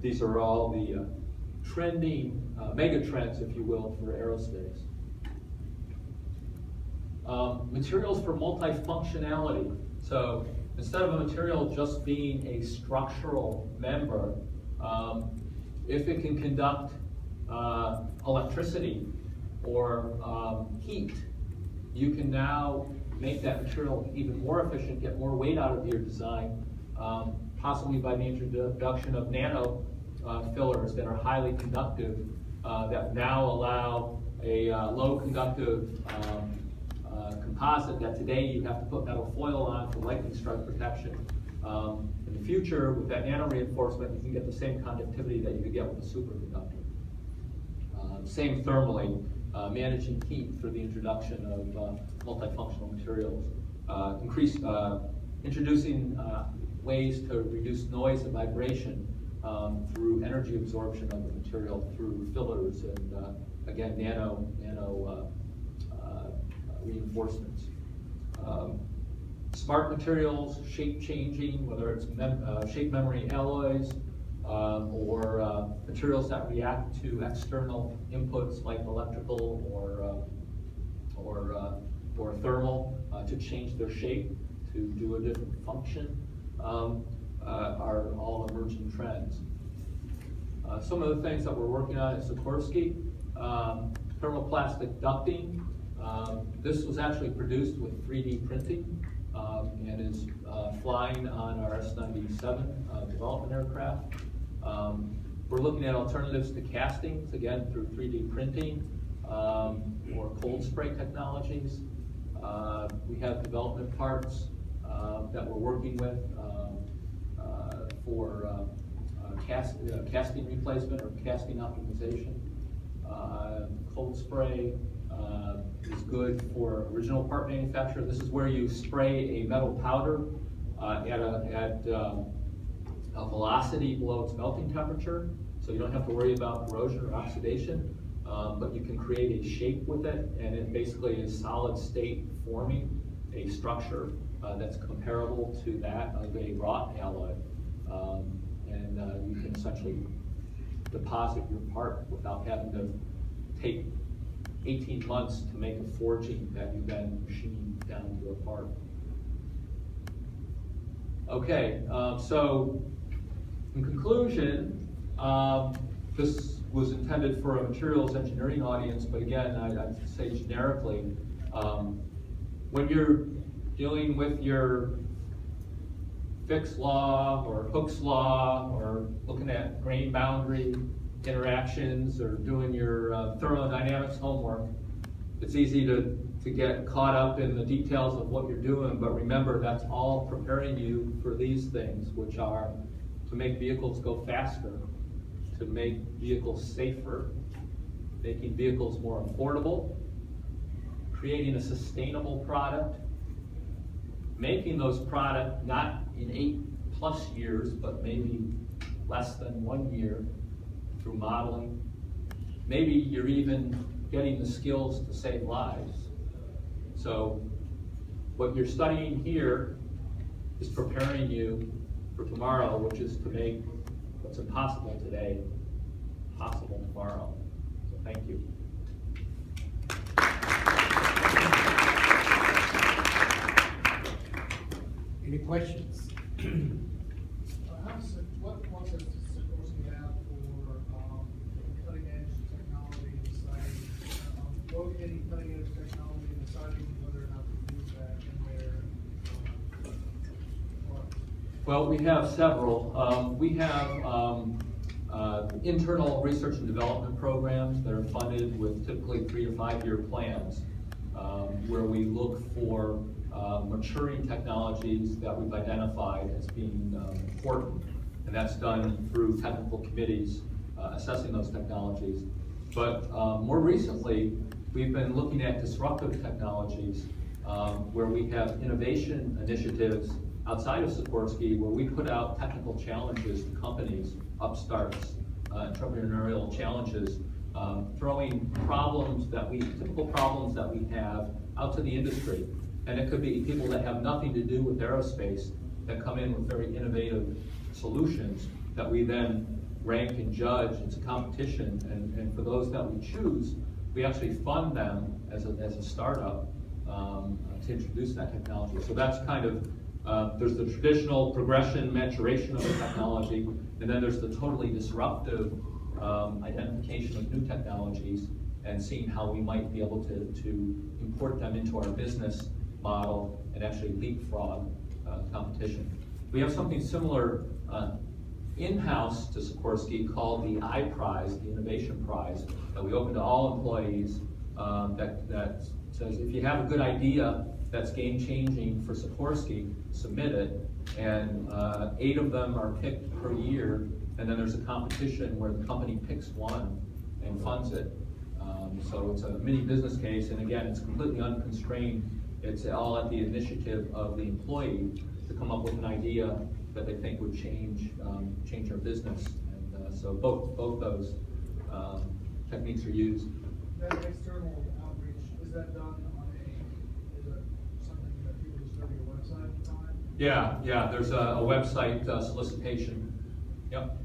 These are all the trending mega trends, if you will, for aerospace. Materials for multifunctionality. So instead of a material just being a structural member, if it can conduct electricity or heat, you can now make that material even more efficient, get more weight out of your design, possibly by the introduction of nano fillers that are highly conductive, that now allow a low conductive composite that today you have to put metal foil on for lightning strike protection. In the future, with that nano reinforcement, you can get the same conductivity that you could get with a superconductor. Same thermally, managing heat through the introduction of multifunctional materials. Introducing ways to reduce noise and vibration through energy absorption of the material through fillers and, again, nano reinforcements. Smart materials, shape changing, whether it's shape memory alloys or materials that react to external inputs like electrical or thermal to change their shape to do a different function are all emerging trends. Some of the things that we're working on at Sikorsky, thermoplastic ducting. This was actually produced with 3D printing and is flying on our S-97 development aircraft. We're looking at alternatives to castings, again, through 3D printing or cold spray technologies. We have development parts that we're working with for casting replacement or casting optimization. Cold spray is good for original part manufacture. This is where you spray a metal powder at a velocity below its melting temperature, so you don't have to worry about corrosion or oxidation, but you can create a shape with it, and it basically is solid state forming a structure that's comparable to that of a wrought alloy. And you can essentially deposit your part without having to take 18 months to make a forging that you then machine down to a part. Okay, so in conclusion, this was intended for a materials engineering audience, but again, I'd say generically, when you're dealing with your Fick's law or Hooke's law or looking at grain boundary interactions or doing your thermodynamics homework, it's easy to get caught up in the details of what you're doing, but remember that's all preparing you for these things, which are to make vehicles go faster, to make vehicles safer, making vehicles more affordable, creating a sustainable product, making those products not in 8+ years, but maybe less than 1 year through modeling. Maybe you're even getting the skills to save lives. So what you're studying here is preparing you for tomorrow, which is to make what's impossible today possible tomorrow. So thank you. Any questions? What concepts does Sikorsky have for cutting edge technology in siding? Any cutting edge technology in siding, whether or not they use that in their products? Well, we have several. We have internal research and development programs that are funded with typically 3 to 5 year plans, where we look for maturing technologies that we've identified as being important, and that's done through technical committees assessing those technologies. But more recently, we've been looking at disruptive technologies where we have innovation initiatives outside of Sikorsky where we put out technical challenges to companies, upstarts, entrepreneurial challenges, throwing typical problems that we have out to the industry. And it could be people that have nothing to do with aerospace that come in with very innovative solutions that we then rank and judge. It's a competition, and for those that we choose, we actually fund them as a startup to introduce that technology. So that's kind of, there's the traditional progression, maturation of the technology, and then there's the totally disruptive identification of new technologies and seeing how we might be able to import them into our business model and actually leapfrog competition. We have something similar in-house to Sikorsky called the iPrize, the Innovation Prize, that we open to all employees that says if you have a good idea that's game-changing for Sikorsky, submit it. And 8 of them are picked per year, and then there's a competition where the company picks one and funds it. So it's a mini business case, and again, it's completely unconstrained. It's all at the initiative of the employee to come up with an idea that they think would change our business. And so both those techniques are used. That external outreach, is that done on is it something that people just go to your website at the time? Yeah, there's a website solicitation. Yep.